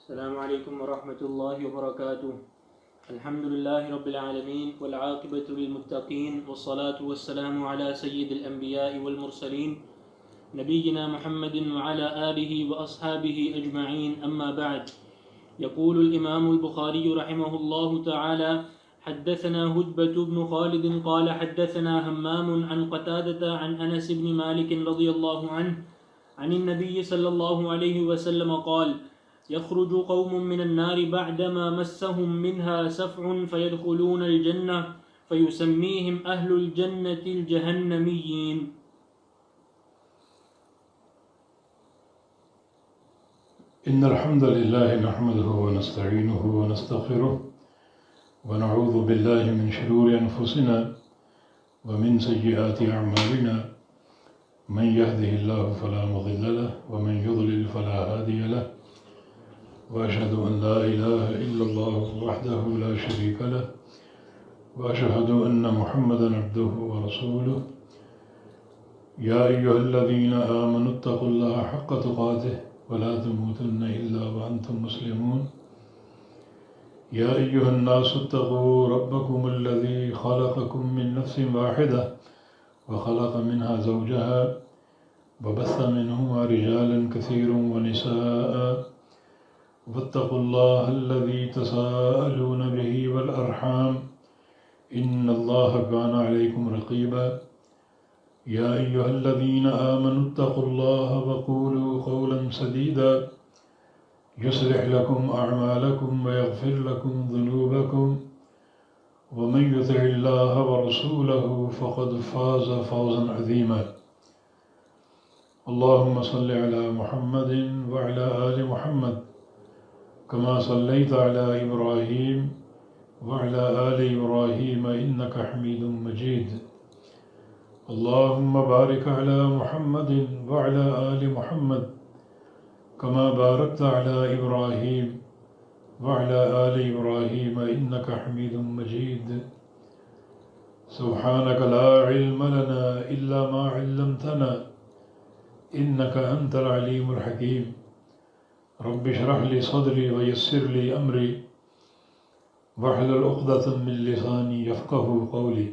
السلام عليكم ورحمة الله وبركاته. الحمد لله رب العالمين والعاقبة للمتقين والصلاة والسلام على سيد الأنبياء والمرسلين نبينا محمد وعلى آله وأصحابه أجمعين، أما بعد. يقول الإمام البخاري رحمه الله تعالى: حدثنا هدبة بن خالد قال حدثنا همام عن قتادة عن أنس بن مالك رضي الله عنه عن النبي صلى الله عليه وسلم قال: يخرج قوم من النار بعدما مسهم منها سفع فيدخلون الجنة فيسميهم أهل الجنة الجهنميين. إن الحمد لله نحمده ونستعينه ونستغفره ونعوذ بالله من شرور أنفسنا ومن سيئات أعمالنا، من يهده الله فلا مضل له ومن يضلل فلا هادي له، وأشهد أن لا إله إلا الله وحده لا شريك له، وأشهد أن محمدا عبده ورسوله. يا أيها الذين آمنوا اتقوا الله حق تقاته ولا تموتن إلا وأنتم مسلمون. يا أيها الناس اتقوا ربكم الذي خلقكم من نفس واحدة وخلق منها زوجها وبث منهما رجالا كثيرا ونساء، واتقوا الله الذي تساءلون به والأرحام إن الله كان عليكم رقيبا. يا أيها الذين آمنوا اتقوا الله وقولوا قولا سديدا يصلح لكم أعمالكم ويغفر لكم ذنوبكم، ومن يطع الله ورسوله فقد فاز فوزا عظيما. اللهم صل على محمد وعلى آل محمد كما صليت على إبراهيم وعلى آل إبراهيم إنك حميد مجيد. اللهم بارك على محمد وعلى آل محمد كما باركت على إبراهيم وعلى آل إبراهيم إنك حميد مجيد. سبحانك لا علم لنا إلا ما علمتنا إنك أنت العليم الحكيم. رب اشرح لي صدري ويسر لي أمري واحلل عقدة من لساني يفقهوا قولي.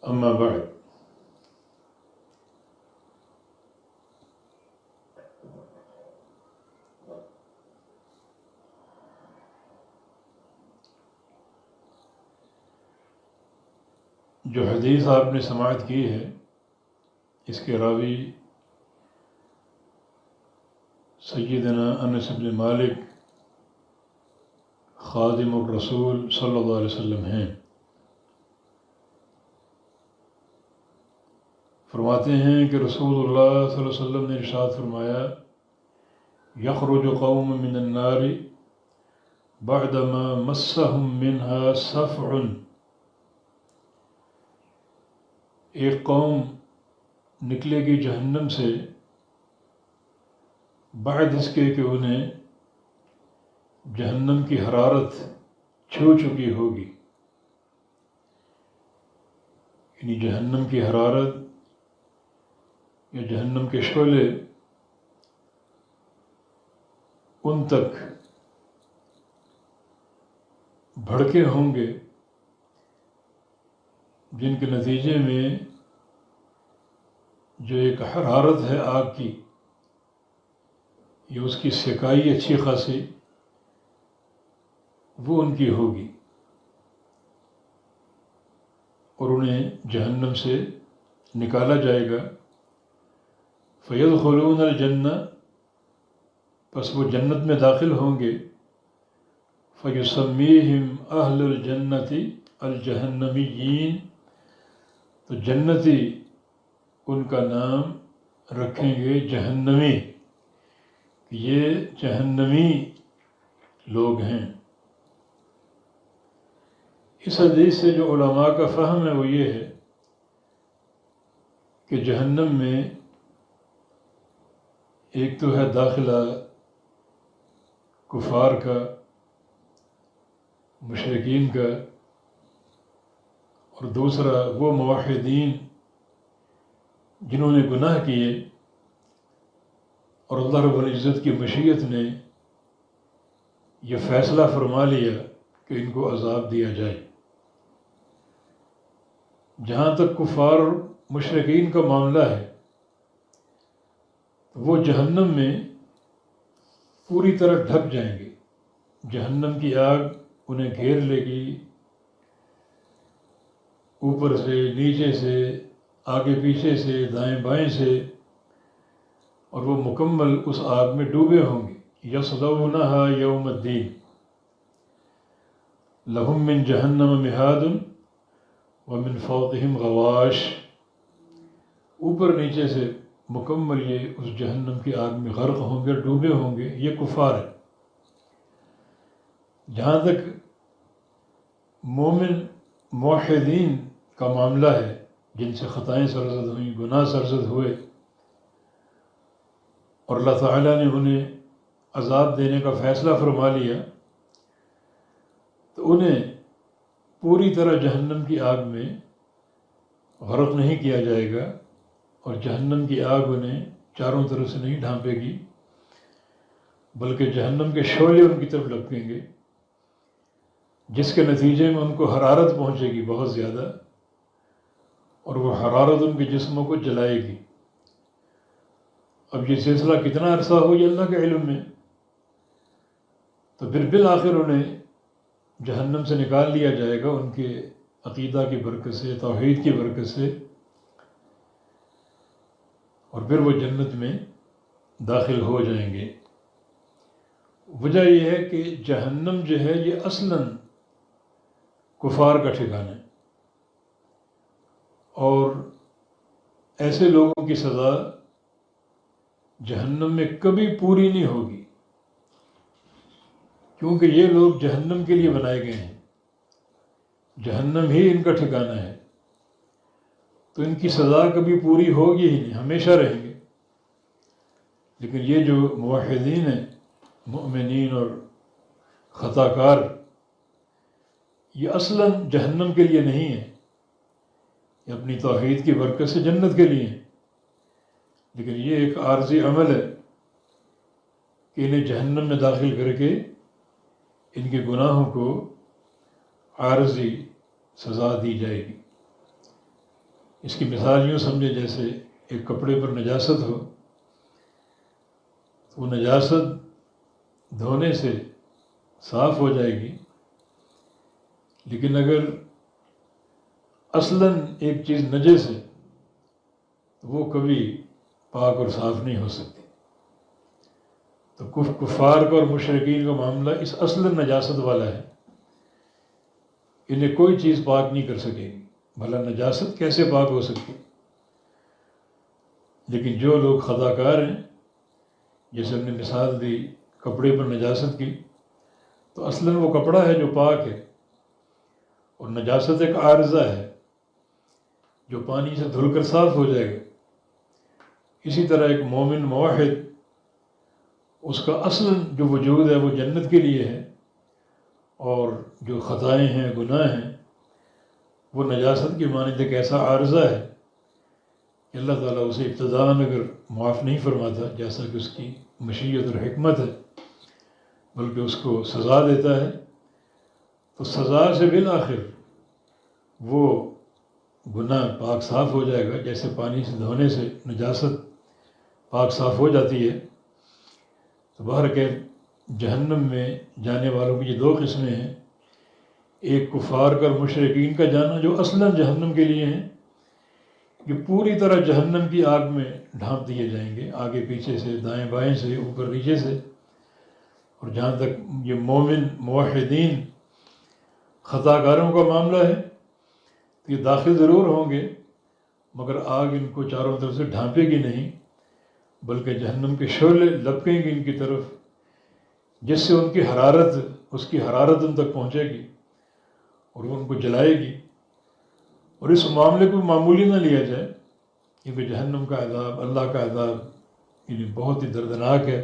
أما بعد، جو حدیث آپ نے سماعت کی ہے اس کے راوی سیدنا انس بن مالک خادم الرسول صلی اللہ علیہ وسلم ہیں۔ فرماتے ہیں کہ رسول اللہ صلی اللہ علیہ وسلم نے ارشاد فرمایا: یخرج قوم من النار بعدما مسهم منها سفع، ایک قوم نکلے گی جہنم سے بعد اس کے کہ انہیں جہنم کی حرارت چھو چکی ہوگی، یعنی جہنم کی حرارت یا جہنم کے شعلے ان تک بھڑکے ہوں گے جن کے نتیجے میں جو ایک حرارت ہے آگ کی، یہ اس کی سکائی اچھی خاصی وہ ان کی ہوگی، اور انہیں جہنم سے نکالا جائے گا۔ فَيَدْخُلُونَ الْجَنَّةَ، پس وہ جنت میں داخل ہوں گے۔ فَيُسَمِّيهِمْ أَهْلُ الْجَنَّةِ الْجَهَنَّمِيِّينَ، تو جنتی ان کا نام رکھیں گے جہنمی، یہ جہنمی لوگ ہیں۔ اس حدیث سے جو علماء کا فہم ہے وہ یہ ہے کہ جہنم میں ایک تو ہے داخلہ کفار کا، مشرکین کا، اور دوسرا وہ موحدین جنہوں نے گناہ کیے اور اللہ رب العزت کی مشیت نے یہ فیصلہ فرما لیا کہ ان کو عذاب دیا جائے۔ جہاں تک کفار اور مشرکین کا معاملہ ہے وہ جہنم میں پوری طرح ڈھک جائیں گے، جہنم کی آگ انہیں گھیر لے گی، اوپر سے، نیچے سے، آگے پیچھے سے، دائیں بائیں سے، اور وہ مکمل اس آگ میں ڈوبے ہوں گے۔ یصلونھا یوم الدین لہم من جہنم مہاد ومن فوقہم غواش، اوپر نیچے سے مکمل یہ اس جہنم کی آگ میں غرق ہوں گے، ڈوبے ہوں گے۔ یہ کفار ہے۔ جہاں تک مومن موحدین کا معاملہ ہے، جن سے خطائیں سرزد ہوئیں، گناہ سرزد ہوئے اور اللہ تعالیٰ نے انہیں عذاب دینے کا فیصلہ فرما لیا، تو انہیں پوری طرح جہنم کی آگ میں غرق نہیں کیا جائے گا، اور جہنم کی آگ انہیں چاروں طرف سے نہیں ڈھانپے گی، بلکہ جہنم کے شعلے ان کی طرف لپکیں گے، جس کے نتیجے میں ان کو حرارت پہنچے گی بہت زیادہ، اور وہ حرارت ان کے جسموں کو جلائے گی۔ اب یہ سلسلہ کتنا عرصہ ہو یہ اللہ کے علم میں، تو پھر بالآخر انہیں جہنم سے نکال لیا جائے گا ان کے عقیدہ کی برکت سے، توحید کی برکت سے، اور پھر وہ جنت میں داخل ہو جائیں گے۔ وجہ یہ ہے کہ جہنم جو ہے یہ اصلاً کفار کا ٹھکانہ ہے، اور ایسے لوگوں کی سزا جہنم میں کبھی پوری نہیں ہوگی، کیونکہ یہ لوگ جہنم کے لیے بنائے گئے ہیں، جہنم ہی ان کا ٹھکانہ ہے، تو ان کی سزا کبھی پوری ہوگی ہی نہیں، ہمیشہ رہیں گے۔ لیکن یہ جو موحدین ہیں، مؤمنین اور خطا کار، یہ اصلاً جہنم کے لیے نہیں ہے، یہ اپنی توحید کی برکت سے جنت کے لیے ہیں، لیکن یہ ایک عارضی عمل ہے کہ انہیں جہنم میں داخل کر کے ان کے گناہوں کو عارضی سزا دی جائے گی۔ اس کی مثال یوں سمجھے جیسے ایک کپڑے پر نجاست ہو، تو وہ نجاست دھونے سے صاف ہو جائے گی، لیکن اگر اصلاً ایک چیز نجس ہے تو وہ کبھی پاک اور صاف نہیں ہو سکتی۔ تو کفار کا اور مشرکین کا معاملہ اس اصلاً نجاست والا ہے، انہیں کوئی چیز پاک نہیں کر سکے گی، بھلا نجاست کیسے پاک ہو سکتی؟ لیکن جو لوگ خطا کار ہیں، جیسے ہم نے مثال دی کپڑے پر نجاست کی، تو اصلاً وہ کپڑا ہے جو پاک ہے، اور نجاست ایک عارضہ ہے جو پانی سے دھل کر صاف ہو جائے گا۔ اسی طرح ایک مومن موحد، اس کا اصلاً جو وجود ہے وہ جنت کے لیے ہے، اور جو خطائیں ہیں، گناہ ہیں، وہ نجاست کی مانند ایک ایسا عارضہ ہے کہ اللہ تعالیٰ اسے ابتداءً اگر معاف نہیں فرماتا، جیسا کہ اس کی مشیت اور حکمت ہے، بلکہ اس کو سزا دیتا ہے، تو سزا سے بالآخر وہ گناہ پاک صاف ہو جائے گا، جیسے پانی سے دھونے سے نجاست پاک صاف ہو جاتی ہے۔ تو بہرکیف جہنم میں جانے والوں کی یہ دو قسمیں ہیں، ایک کفار کا اور مشرکین کا جانا جو اصلاً جہنم کے لیے ہیں، یہ پوری طرح جہنم کی آگ میں ڈھانپ دیے جائیں گے، آگے پیچھے سے، دائیں بائیں سے، اوپر نیچے سے۔ اور جہاں تک یہ مومن موحدین خطا کاروں کا معاملہ ہے، تو یہ داخل ضرور ہوں گے، مگر آگ ان کو چاروں طرف سے ڈھانپے گی نہیں، بلکہ جہنم کے شعلے لپکیں گے ان کی طرف، جس سے ان کی حرارت، اس کی حرارت ان تک پہنچے گی اور وہ ان کو جلائے گی۔ اور اس معاملے کو معمولی نہ لیا جائے، کیونکہ جہنم کا عذاب، اللہ کا عذاب، یعنی بہت ہی دردناک ہے۔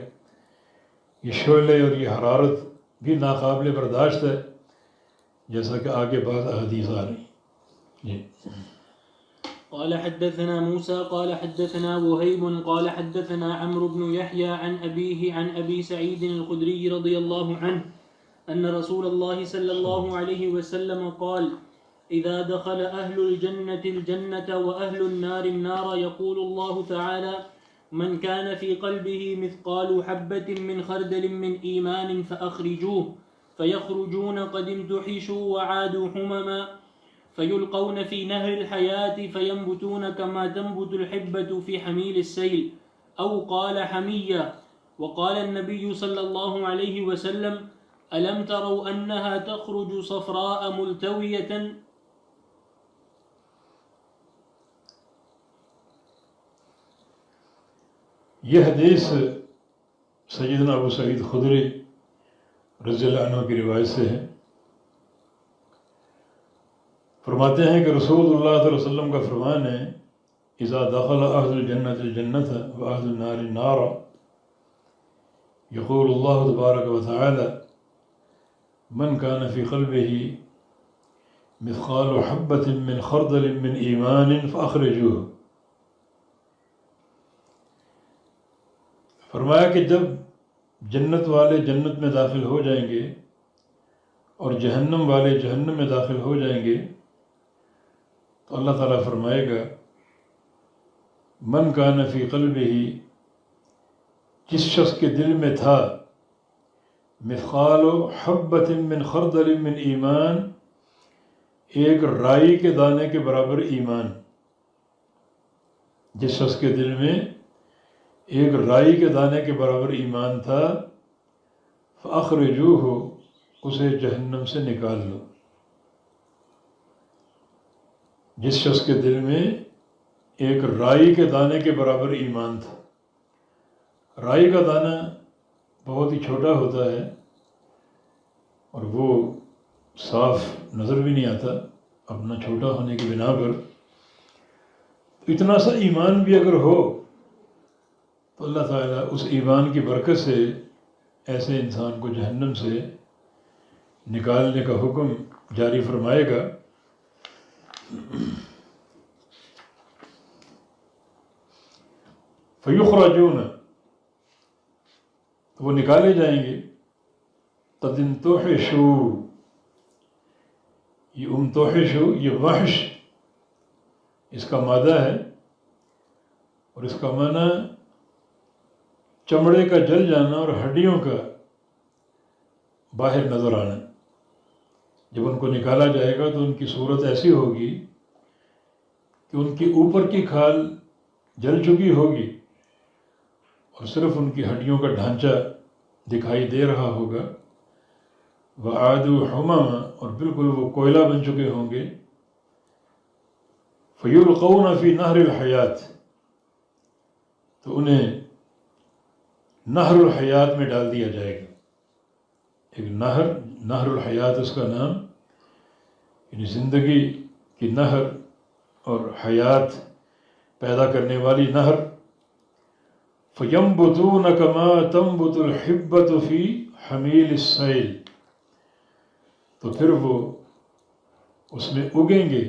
یہ شعلے اور یہ حرارت بھی ناقابل برداشت ہے، جیسا کہ آگے بعض احادیث آ رہی ہیں۔ جی قال حدثنا موسى قال حدثنا وهيب قال حدثنا عمرو بن يحيى عن أبيه عن أبي سعيد الخدري رضي الله عنه أن رسول الله صلى الله عليه وسلم قال إذا دخل أهل الجنة الجنة وأهل النار النار يقول الله تعالى من كان في قلبه مثقال حبة من خردل من إيمان فأخرجوه فيخرجون قد امتحشوا وعادوا حمما فيلقون في نهر الحياة فينبتون كما تنبت الحبة في حميل السيل أو قال حمية. وقال النبي صلى الله عليه وسلم ألم تروا أنها تخرج صفراء ملتوية. یہ حدیث سیدنا ابو سعید خدری رضی اللہ عنہ کی روایت سے ہے. فرماتے ہیں کہ رسول اللہ صلی اللہ علیہ وسلم کا فرمان ہے اذا دخل اہل الجنت الجنت و اہل النار النار یقول اللہ تبارک و تعالی من كان في قلبه مثقال حبة من خردل من ایمان فاخرجوه. فرمایا کہ جب جنت والے جنت میں داخل ہو جائیں گے اور جہنم والے جہنم میں داخل ہو جائیں گے تو اللہ تعالیٰ فرمائے گا من کان فی قلبہ، جس شخص کے دل میں تھا مثقال حبۃ من خردل من ایمان، ایک رائی کے دانے کے برابر ایمان، جس شخص کے دل میں ایک رائی کے دانے کے برابر ایمان تھا فاخرجوہ، اسے جہنم سے نکال لو. جس شخص کے دل میں ایک رائی کے دانے کے برابر ایمان تھا. رائی کا دانہ بہت ہی چھوٹا ہوتا ہے اور وہ صاف نظر بھی نہیں آتا اپنا چھوٹا ہونے کی بنا پر. اتنا سا ایمان بھی اگر ہو تو اللہ تعالیٰ اس ایمان کی برکت سے ایسے انسان کو جہنم سے نکالنے کا حکم جاری فرمائے گا. فیخرجون، تو وہ نکالے جائیں گے. قد انتحشوا، یہ امتحشوا یہ وحش اس کا مادہ ہے اور اس کا معنی چمڑے کا جل جانا اور ہڈیوں کا باہر نظر آنا. جب ان کو نکالا جائے گا تو ان کی صورت ایسی ہوگی کہ ان کی اوپر کی کھال جل چکی ہوگی اور صرف ان کی ہڈیوں کا ڈھانچہ دکھائی دے رہا ہوگا. وعادوا حمما، اور بالکل وہ کوئلہ بن چکے ہوں گے. فیلقون فی نہر الحیات، تو انہیں نہر الحیات میں ڈال دیا جائے گا. ایک نہر الحیات اس کا نام، یعنی زندگی کی نہر اور حیات پیدا کرنے والی نہر. فَيَنْبُتُونَ كَمَا تَنْبُتُ الْحِبَّةُ فِي حَمِيلِ السَّيْلِ، تو پھر وہ اس میں اگیں گے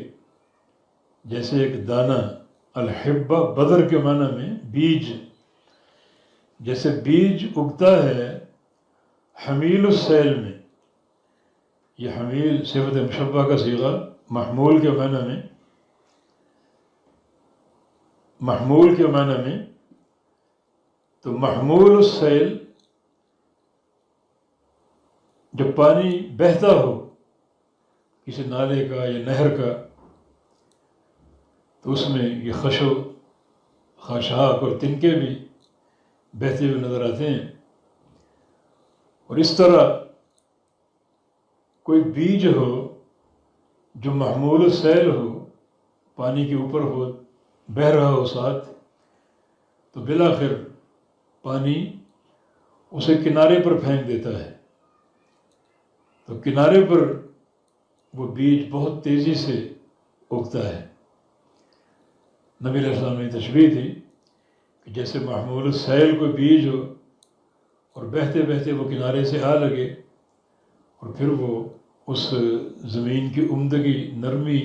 جیسے ایک دانہ. الحبہ بدر کے معنی میں بیج، جیسے بیج اگتا ہے حمیل السیل میں. یہ حمیل صفت مشبہ کا صیغہ محمول کے معنی میں، محمول کے معنی میں. تو محمول السیل، جب پانی بہتا ہو کسی نالے کا یا نہر کا تو اس میں یہ خشو خاشاک اور تنکے بھی بہتے ہوئے نظر آتے ہیں. اور اس طرح کوئی بیج ہو جو محمول السیل ہو، پانی کے اوپر ہو، بہہ رہا ہو ساتھ، تو بالآخر پانی اسے کنارے پر پھینک دیتا ہے. تو کنارے پر وہ بیج بہت تیزی سے اگتا ہے. نبی علیہ السلام نے تشبیہ تھی کہ جیسے محمول السیل کوئی بیج ہو اور بہتے بہتے وہ کنارے سے آ لگے اور پھر وہ اس زمین کی عمدگی، نرمی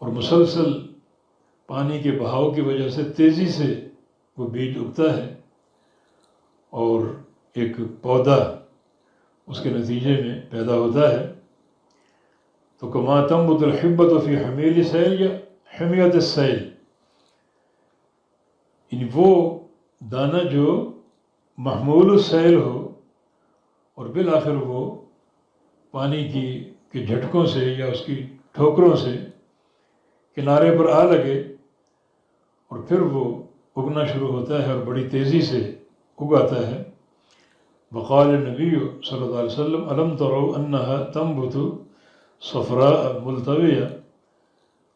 اور مسلسل پانی کے بہاؤ کی وجہ سے تیزی سے وہ بیج اگتا ہے اور ایک پودا اس کے نتیجے میں پیدا ہوتا ہے. تو کما تنبت الحبۃ فی حمیل سیل یا حمیت السیل، یعنی وہ دانہ جو محمول السیل ہو اور بالآخر وہ پانی کے جھٹکوں سے یا اس کی ٹھوکروں سے کنارے پر آ لگے اور پھر وہ اگنا شروع ہوتا ہے اور بڑی تیزی سے اگاتا ہے. وقال النبی صلی اللہ علیہ وسلم الم تروا انہا تنبت صفراء ملتویہ،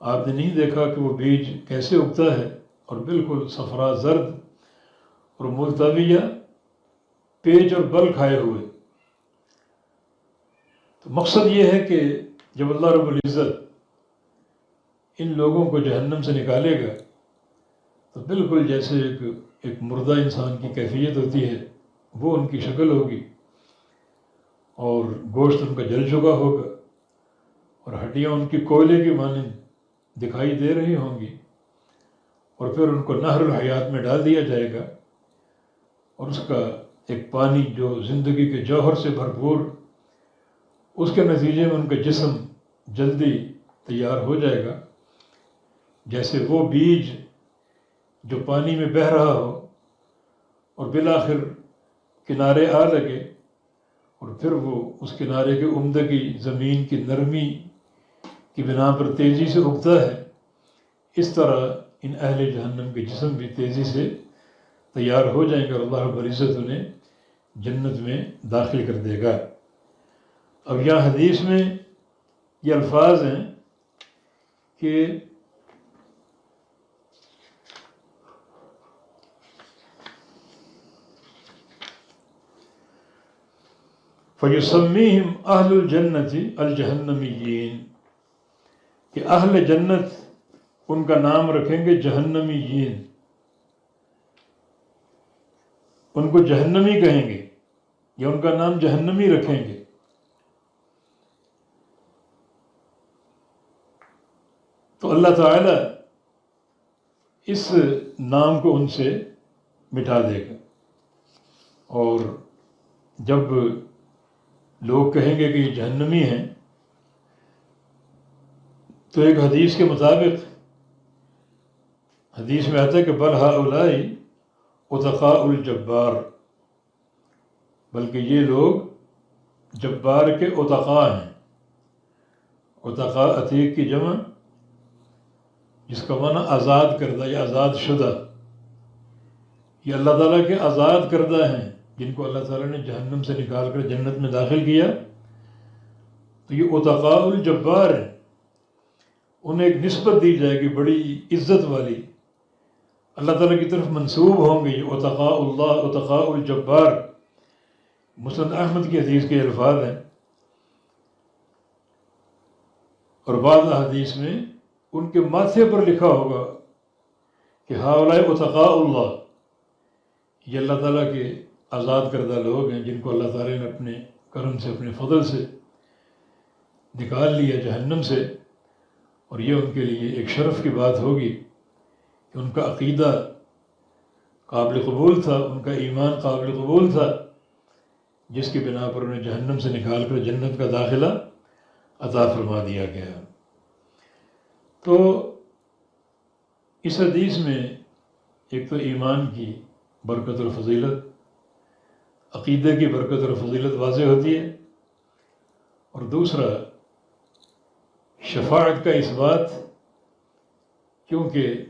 آپ نے نہیں دیکھا کہ وہ بیج کیسے اگتا ہے اور بالکل صفراء زرد اور ملتویہ پیچ اور بل کھائے ہوئے. تو مقصد یہ ہے کہ جب اللہ رب العزت ان لوگوں کو جہنم سے نکالے گا تو بالکل جیسے ایک مردہ انسان کی کیفیت ہوتی ہے وہ ان کی شکل ہوگی اور گوشت ان کا جل چکا ہوگا اور ہڈیاں ان کی کوئلے کی مانند دکھائی دے رہی ہوں گی، اور پھر ان کو نہر الحیات میں ڈال دیا جائے گا اور اس کا ایک پانی جو زندگی کے جوہر سے بھرپور، اس کے نتیجے میں ان کا جسم جلدی تیار ہو جائے گا. جیسے وہ بیج جو پانی میں بہہ رہا ہو اور بالآخر کنارے آ لگے اور پھر وہ اس کنارے کے عمدگی، زمین کی نرمی کی بنا پر تیزی سے اگتا ہے، اس طرح ان اہل جہنم کے جسم بھی تیزی سے تیار ہو جائیں گے اور اللہ رب العزت انہیں جنت میں داخل کر دے گا. اب یہاں حدیث میں یہ الفاظ ہیں کہ فَيُسَمِّيهِمْ أَهْلُ الْجَنَّةِ الْجَهَنَّمِيِّينَ، کہ اہل جنت ان کا نام رکھیں گے جہنمیین، ان کو جہنمی کہیں گے یا ان کا نام جہنمی رکھیں گے. تو اللہ تعالیٰ اس نام کو ان سے مٹا دے گا، اور جب لوگ کہیں گے کہ یہ جہنمی ہیں تو ایک حدیث کے مطابق، حدیث میں آتا ہے کہ بل ہؤلاء عتقاء الجبار، بلکہ یہ لوگ جبار کے عتقاء ہیں. عتقاء عتیق کی جمع جس کا معنی آزاد کردہ یا آزاد شدہ، یہ اللہ تعالیٰ کے آزاد کردہ ہیں جن کو اللہ تعالیٰ نے جہنم سے نکال کر جنت میں داخل کیا. تو یہ عتقاء الجبار ہیں، انہیں ایک نسبت دی جائے گی بڑی عزت والی، اللہ تعالیٰ کی طرف منسوب ہوں گے. یہ عتقاء اللہ، عتقاء الجبار، مسند احمد کی حدیث کے الفاظ ہیں. اور بعض حدیث میں ان کے ماتھے پر لکھا ہوگا کہ ہؤلاء عتقاء اللہ، یہ اللہ تعالیٰ کے آزاد کردہ لوگ ہیں جن کو اللہ تعالیٰ نے اپنے کرم سے، اپنے فضل سے نکال لیا جہنم سے. اور یہ ان کے لیے ایک شرف کی بات ہوگی کہ ان کا عقیدہ قابل قبول تھا، ان کا ایمان قابل قبول تھا، جس کی بنا پر انہیں جہنم سے نکال کر جنت کا داخلہ عطا فرما دیا گیا. تو اس حدیث میں ایک تو ایمان کی برکت اور فضیلت، عقیدے کی برکت اور فضیلت واضح ہوتی ہے، اور دوسرا شفاعت کا اس بات، کیونکہ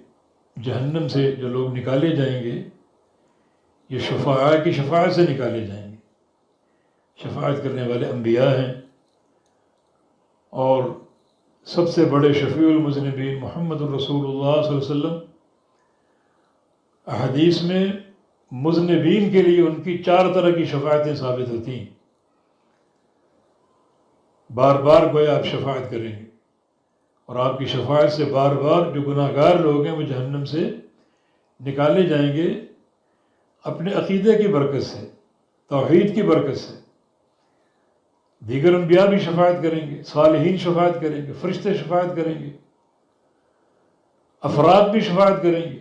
جہنم سے جو لوگ نکالے جائیں گے یہ شفاعت کی شفاعت سے نکالے جائیں گے. شفاعت کرنے والے انبیاء ہیں، اور سب سے بڑے شفیع المذنبین محمد الرسول اللہ صلی اللہ علیہ وسلم، احادیث میں مذنبین کے لیے ان کی 4 طرح کی شفاعتیں ثابت ہوتی ہیں. بار بار گویا آپ شفاعت کریں گے، اور آپ کی شفاعت سے بار بار جو گناہ گار لوگ ہیں وہ جہنم سے نکالے جائیں گے اپنے عقیدے کی برکت سے، توحید کی برکت سے. دیگر انبیاء بھی شفاعت کریں گے، صالحین شفاعت کریں گے، فرشتے شفاعت کریں گے. افراد بھی شفاعت کریں گے۔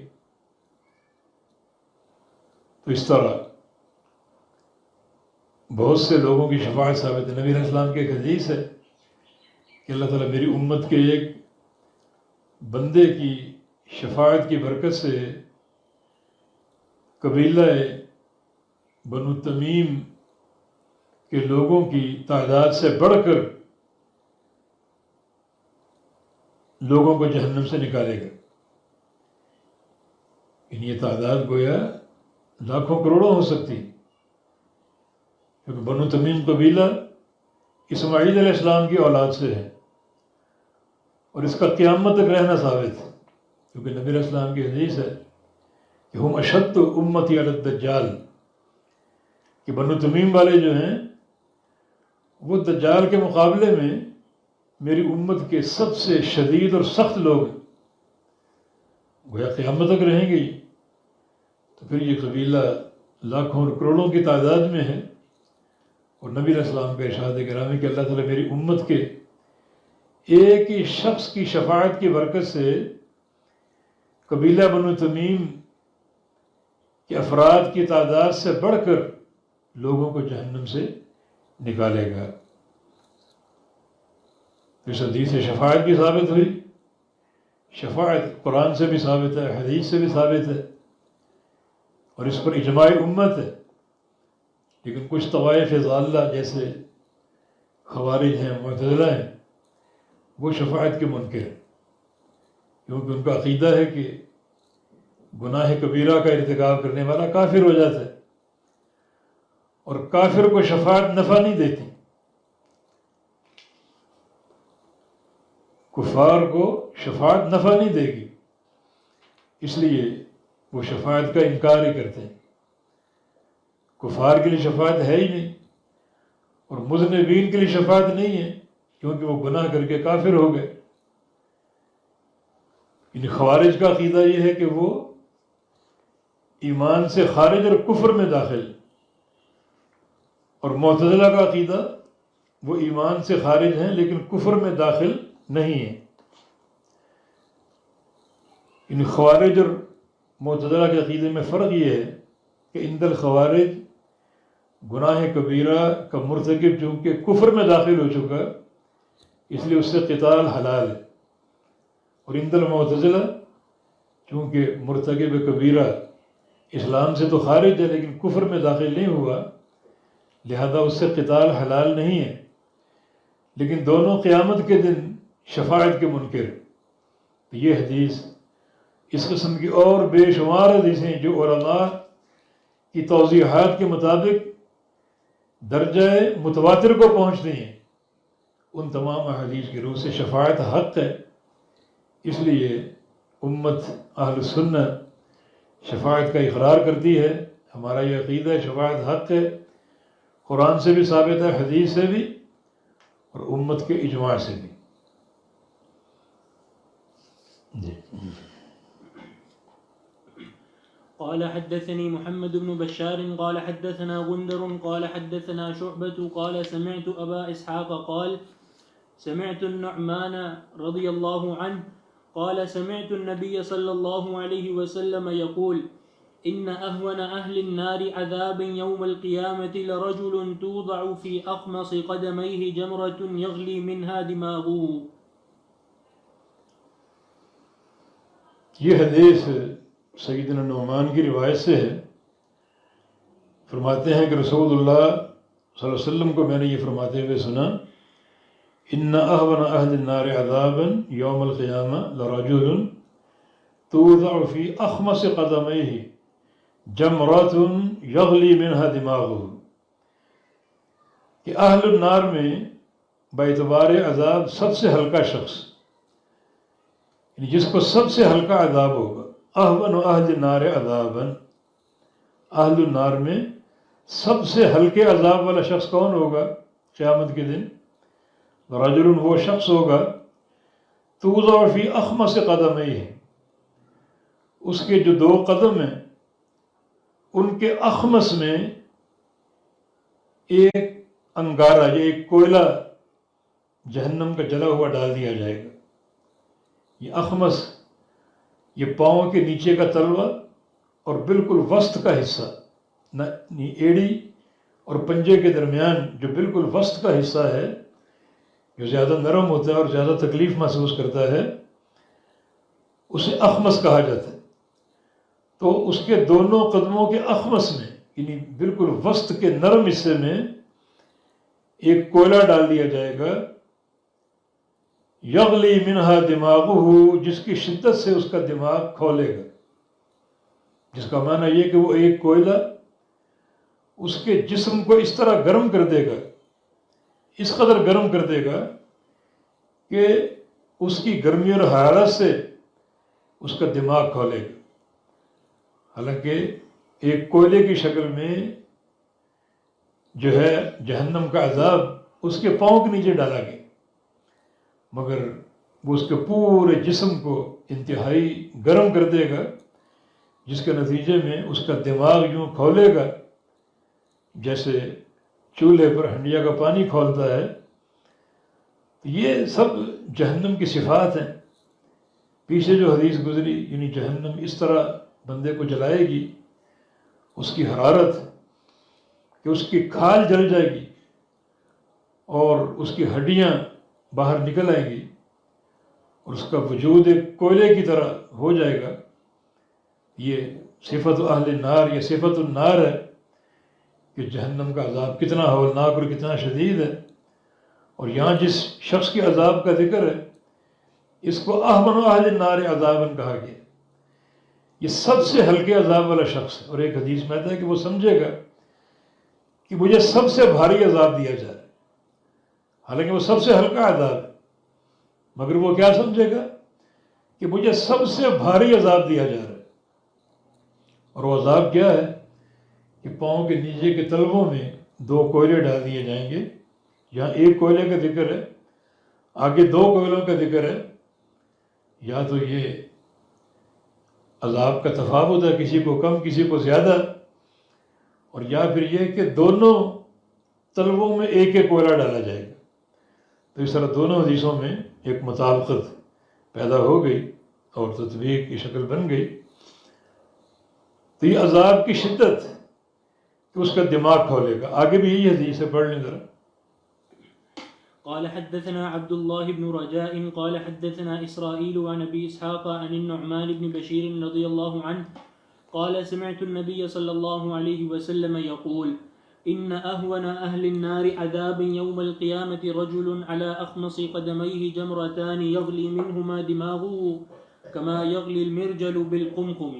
تو اس طرح بہت سے لوگوں کی شفاعت ثابت ہے۔ نبی علیہ السلام کی ایک حدیث ہے کہ اللہ تعالیٰ میری امت کے ایک بندے کی شفاعت کی برکت سے قبیلہ بنو تمیم کے لوگوں کی تعداد سے بڑھ کر لوگوں کو جہنم سے نکالے گا۔ یہ تعداد گویا لاکھوں کروڑوں ہو سکتی، کیونکہ بنو تمیم قبیلہ اسماعیل علیہ السلام کی اولاد سے ہے، اور اس کا قیامت تک رہنا ثابت ہے، کیونکہ نبی علیہ السلام کی حدیث ہے کہ ہم اشد امتی علی الدجال، کہ بنو تمیم والے جو ہیں وہ دجال کے مقابلے میں میری امت کے سب سے شدید اور سخت لوگ ہیں، گویا قیامت تک رہیں گے۔ تو پھر یہ قبیلہ لاکھوں اور کروڑوں کی تعداد میں ہے، اور نبی علیہ السلام کا ارشاد گرامی کہ اللہ تعالیٰ میری امت کے ایک ہی شخص کی شفاعت کی برکت سے قبیلہ بنو تمیم کے افراد کی تعداد سے بڑھ کر لوگوں کو جہنم سے نکالے گا۔ اس حدیث سے شفاعت بھی ثابت ہوئی، شفاعت قرآن سے بھی ثابت ہے، حدیث سے بھی ثابت ہے، اور اس پر اجماع امت ہے۔ لیکن کچھ طوائف ضالہ جیسے خوارج ہیں، معتزلہ ہیں، وہ شفاعت کے منکر ہیں، کیونکہ ان کا عقیدہ ہے کہ گناہ کبیرہ کا ارتکاب کرنے والا کافر ہو جاتا ہے، اور کافر کو شفاعت نفع نہیں دیتی، کفار کو شفاعت نفع نہیں دے گی، اس لیے وہ شفاعت کا انکار ہی کرتے ہیں۔ کفار کے لیے شفاعت ہے ہی نہیں، اور مذنبین کے لیے شفاعت نہیں ہے، کیونکہ وہ گناہ کر کے کافر ہو گئے۔ یعنی خوارج کا عقیدہ یہ ہے کہ وہ ایمان سے خارج اور کفر میں داخل، اور معتزلہ کا عقیدہ وہ ایمان سے خارج ہیں لیکن کفر میں داخل نہیں ہیں۔ ان خوارج اور معتزلہ کے عقیدے میں فرق یہ ہے کہ عند الخوارج گناہ کبیرہ کا مرتکب چونکہ کفر میں داخل ہو چکا اس لیے اس سے قتال حلال ہے، اور عند المعتزلہ چونکہ مرتکب کبیرہ اسلام سے تو خارج ہے لیکن کفر میں داخل نہیں ہوا، لہذا اس سے قتال حلال نہیں ہے، لیکن دونوں قیامت کے دن شفاعت کے منکر۔ یہ حدیث، اس قسم کی اور بے شمار حدیثیں جو علماء کی توضیحات کے مطابق درجہ متواتر کو پہنچتی ہیں، ان تمام احادیث کی روح سے شفاعت حق ہے۔ اس لیے امت اہل سنت شفاعت کا اقرار کرتی ہے، ہمارا یہ عقیدہ ہے شفاعت حق ہے، قرآن سے بھی ثابت ہے، حدیث سے بھی، اور امت کے اجماع سے بھی۔ جی۔ قال حدثني محمد بن بشار قال حدثنا غندر قال حدثنا شعبة قال سمعت أبا إسحاق قال سمعت النعمان رضي الله عنه قال سمعت النبي صلى الله عليه وسلم يقول إن أهون أهل النار عذابا يوم القيامة لرجل توضع في أخمص قدميه جمرة يغلي منها دماغه۔ یہ حدیث سیدنا نعمان کی روایت سے ہے، فرماتے ہیں کہ رسول اللہ صلی اللہ علیہ وسلم کو میں نے یہ فرماتے ہوئے سنا، ان اہون اہل النار عذابا یوم القیامہ لرجل توضع فی اخمص قدمیہ جمرۃ یغلی منہا دماغہ، کہ اہل النار میں باعتبار عذاب سب سے ہلکا شخص، یعنی جس کو سب سے ہلکا عذاب ہوگا، اہون اہل النار عذابا، اہل النار میں سب سے ہلکے عذاب والا شخص کون ہوگا قیامت کے دن؟ رجل، وہ شخص ہوگا توضع فی اخمص قدمیہ، اس کے جو دو قدم ہیں ان کے اخمص میں ایک انگارہ یا ایک کوئلہ جہنم کا جلا ہوا ڈال دیا جائے گا۔ یہ اخمص یہ پاؤں کے نیچے کا تلوا اور بالکل وسط کا حصہ، نہ ایڑی اور پنجے کے درمیان جو بالکل وسط کا حصہ ہے، جو زیادہ نرم ہوتا ہے اور زیادہ تکلیف محسوس کرتا ہے، اسے اخمص کہا جاتا ہے۔ تو اس کے دونوں قدموں کے اخمص میں، یعنی بالکل وسط کے نرم حصے میں ایک کوئلہ ڈال دیا جائے گا، یغلی منہا دماغہ، جس کی شدت سے اس کا دماغ کھولے گا، جس کا معنی یہ کہ وہ ایک کوئلہ اس کے جسم کو اس طرح گرم کر دے گا، اس قدر گرم کر دے گا کہ اس کی گرمی اور حرارت سے اس کا دماغ کھولے گا۔ حالانکہ ایک کوئلے کی شکل میں جو ہے جہنم کا عذاب اس کے پاؤں کے نیچے ڈالا گیا، مگر وہ اس کے پورے جسم کو انتہائی گرم کر دے گا، جس کے نتیجے میں اس کا دماغ یوں کھولے گا جیسے چولہے پر ہنڈیا کا پانی کھولتا ہے۔ یہ سب جہنم کی صفات ہیں۔ پیچھے جو حدیث گزری، یعنی جہنم اس طرح بندے کو جلائے گی، اس کی حرارت کہ اس کی کھال جل جائے گی اور اس کی ہڈیاں باہر نکل آئیں گی اور اس کا وجود ایک کوئلے کی طرح ہو جائے گا۔ یہ صفت اہل نار، یہ صفت النار ہے کہ جہنم کا عذاب کتنا ہولناک اور کتنا شدید ہے۔ اور یہاں جس شخص کے عذاب کا ذکر ہے، اس کو اہون اہل النار عذاباً کہا گیا، یہ سب سے ہلکے عذاب والا شخص ہے۔ اور ایک حدیث میں آتا ہے کہ وہ سمجھے گا کہ مجھے سب سے بھاری عذاب دیا جا رہا ہے، حالانکہ وہ سب سے ہلکا عذاب ہے، مگر وہ کیا سمجھے گا کہ مجھے سب سے بھاری عذاب دیا جا رہا ہے۔ اور وہ عذاب کیا ہے کہ پاؤں کے نیچے کے تلووں میں دو کوئلے ڈال دیے جائیں گے۔ یہاں ایک کوئلے کا ذکر ہے، آگے دو کوئلوں کا ذکر ہے۔ یا تو یہ عذاب کا تفاوت ہے، کسی کو کم کسی کو زیادہ، اور یا پھر یہ کہ دونوں تلووں میں ایک ایک کوئلہ ڈالا جائے گا۔ تو اس طرح دونوں حدیثوں میں ایک مطابقت پیدا ہو گئی اور تطبیق کی شکل بن گئی۔ تو یہ عذاب کی شدت کہ اس کا دماغ کھولے گا۔ آگے بھی یہی حدیث ہے، پڑھ لیں ذرا۔ قال حدثنا عبد الله بن رجاء قال حدثنا إسرائيل عن أبي إسحاق عن النعمان بن بشير رضي الله عنه قال سمعت النبي صلى الله عليه وسلم يقول إن أهون أهل النار عذابا يوم القيامة رجل على أخمص قدميه جمرتان يغلي منهما دماغه كما يغلي المرجل بالقمقم۔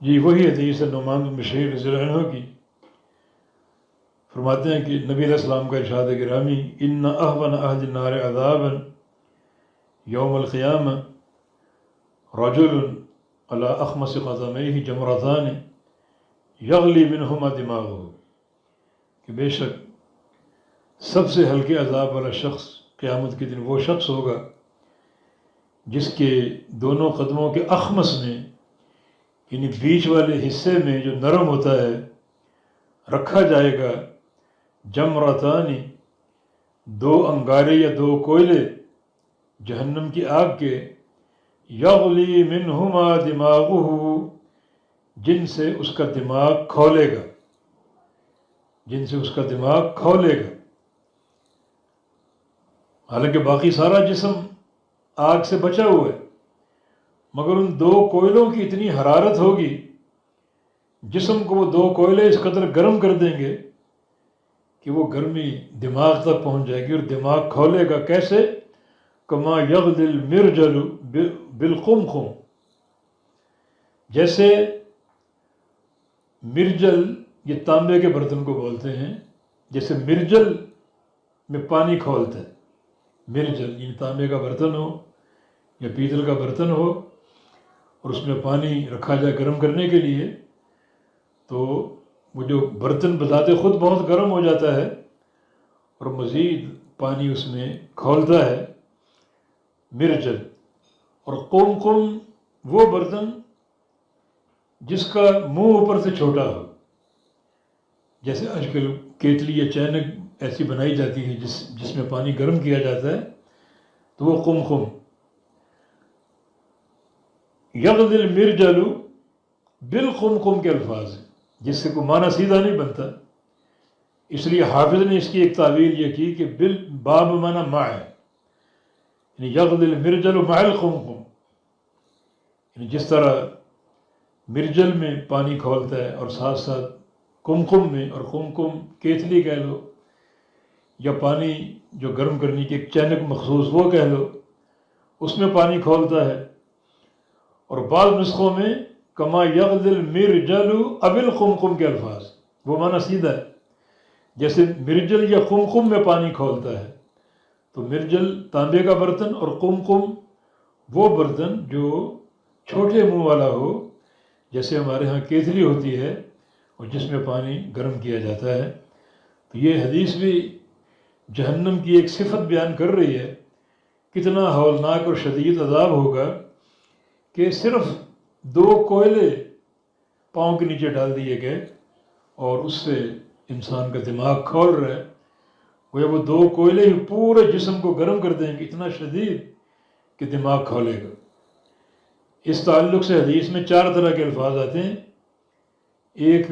جی وہی حدیث ہے نعمان بن بشیر رضی اللہ عنہ کی۔ فرماتے ہیں کہ نبی علیہ السلام کا ارشاد گرامی، ان اہون اہل النار عذابا یوم القیامہ رجل علی اخمص قدمیہ جمرتان یغلی منہما دماغہ، کہ بے شک سب سے ہلکے عذاب والا شخص قیامت کے دن وہ شخص ہوگا جس کے دونوں قدموں کے اخمص میں، یعنی بیچ والے حصے میں جو نرم ہوتا ہے، رکھا جائے گا جمرتانی، دو انگارے یا دو کوئلے جہنم کی آگ کے، یغلی منہما دماغہ، جن سے اس کا دماغ کھولے گا، جن سے اس کا دماغ کھولے گا۔ حالانکہ باقی سارا جسم آگ سے بچا ہوا ہے، مگر ان دو کوئلوں کی اتنی حرارت ہوگی، جسم کو وہ دو کوئلے اس قدر گرم کر دیں گے کہ وہ گرمی دماغ تک پہنچ جائے گی اور دماغ کھولے گا۔ کیسے؟ کما یغلی المرجل بالقمقم، جیسے مرجل، یہ تانبے کے برتن کو بولتے ہیں، جیسے مرجل میں پانی کھولتا ہے، مرجل یعنی تانبے کا برتن ہو یا پیتل کا برتن ہو اور اس میں پانی رکھا جائے گرم کرنے کے لیے، تو وہ جو برتن بذات خود بہت گرم ہو جاتا ہے اور مزید پانی اس میں کھولتا ہے، مرجل۔ اور قمقم وہ برتن جس کا منہ اوپر سے چھوٹا ہو، جیسے آج کل کیتلی یا چینک ایسی بنائی جاتی ہے جس میں پانی گرم کیا جاتا ہے، تو وہ قمقم. یغلی المرجل بالقمقم کے الفاظ ہیں، جس سے کوئی معنی سیدھا نہیں بنتا، اس لیے حافظ نے اس کی ایک تعبیر یہ کی کہ باب معنی مع ہے، یعنی یغلی المرجل مع القمقم، یعنی جس طرح مرجل میں پانی کھولتا ہے اور ساتھ ساتھ قمقم میں، اور قمقم کیتلی کہہ لو یا پانی جو گرم کرنے کی ایک چینک مخصوص وہ کہہ لو، اس میں پانی کھولتا ہے. اور بعض نسخوں میں کما یغلی المرجل اب القمقم کے الفاظ، وہ معنی سیدھا ہے، جیسے مرجل یا قمقم میں پانی کھولتا ہے. تو مرجل تانبے کا برتن اور قمقم وہ برتن جو چھوٹے منہ والا ہو، جیسے ہمارے ہاں کیتلی ہوتی ہے اور جس میں پانی گرم کیا جاتا ہے. تو یہ حدیث بھی جہنم کی ایک صفت بیان کر رہی ہے، کتنا ہولناک اور شدید عذاب ہوگا کہ صرف 2 کوئلے پاؤں کے نیچے ڈال دیے گئے اور اس سے انسان کا دماغ کھول رہا ہے. وہ 2 کوئلے ہی پورے جسم کو گرم کر دیں گے، اتنا شدید کہ دماغ کھولے گا. اس تعلق سے حدیث میں 4 طرح کے الفاظ آتے ہیں. ایک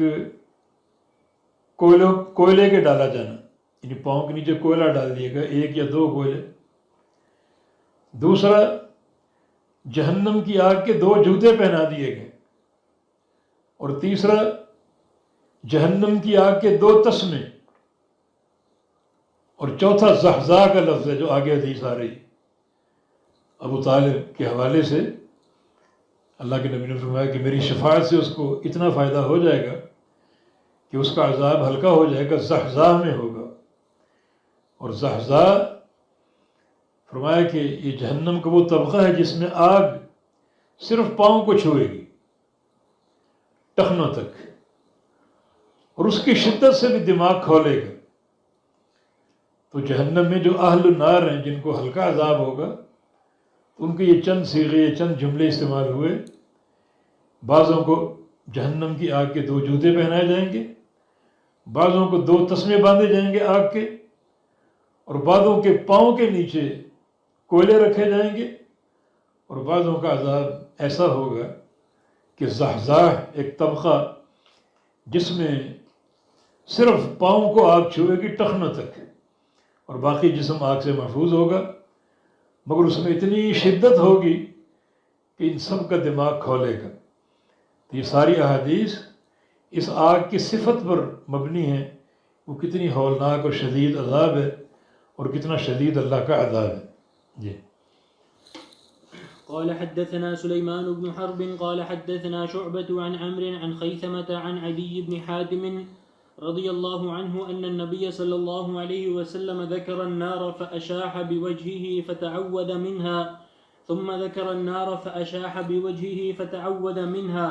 کوئلے کے ڈالا جانا، یعنی پاؤں کے نیچے کوئلہ ڈال دیے گا، 1 یا 2 کوئلے. دوسرا جہنم کی آگ کے 2 جوتے پہنا دیے گئے. اور تیسرا جہنم کی آگ کے 2 تسمے. اور چوتھا زحزاہ کا لفظ ہے جو آگے حدیث آ رہی. ابو طالب کے حوالے سے اللہ کے نبی نے فرمایا کہ میری شفاعت سے اس کو اتنا فائدہ ہو جائے گا کہ اس کا عذاب ہلکا ہو جائے گا، زحزاہ میں ہوگا. اور زحزاہ فرمایا کہ یہ جہنم کا وہ طبقہ ہے جس میں آگ صرف پاؤں کو چھوئے گی ٹخنوں تک، اور اس کی شدت سے بھی دماغ کھولے گا. تو جہنم میں جو اہل النار ہیں جن کو ہلکا عذاب ہوگا، ان کے یہ چند صیغے، یہ چند جملے استعمال ہوئے. بعضوں کو جہنم کی آگ کے 2 جوتے پہنائے جائیں گے، بعضوں کو 2 تسمے باندھے جائیں گے آگ کے، اور بعضوں کے پاؤں کے نیچے کوئلے رکھے جائیں گے. اور بعضوں کا عذاب ایسا ہوگا کہ زحزاہ ایک طبقہ جس میں صرف پاؤں کو آگ چھوئے گی ٹخنوں تک، اور باقی جسم آگ سے محفوظ ہوگا، مگر اس میں اتنی شدت ہوگی کہ ان سب کا دماغ کھولے گا. تو یہ ساری احادیث اس آگ کی صفت پر مبنی ہیں، وہ کتنی ہولناک اور شدید عذاب ہے اور کتنا شدید اللہ کا عذاب ہے. جی. قال حدثنا سليمان بن حرب قال حدثنا شعبة عن عمرو عن خيثمة عن عدي بن حاتم رضي الله عنه أن النبي صلى الله عليه وسلم ذكر النار فأشاح بوجهه فتعوذ منها، ثم ذكر النار فأشاح بوجهه فتعوذ منها،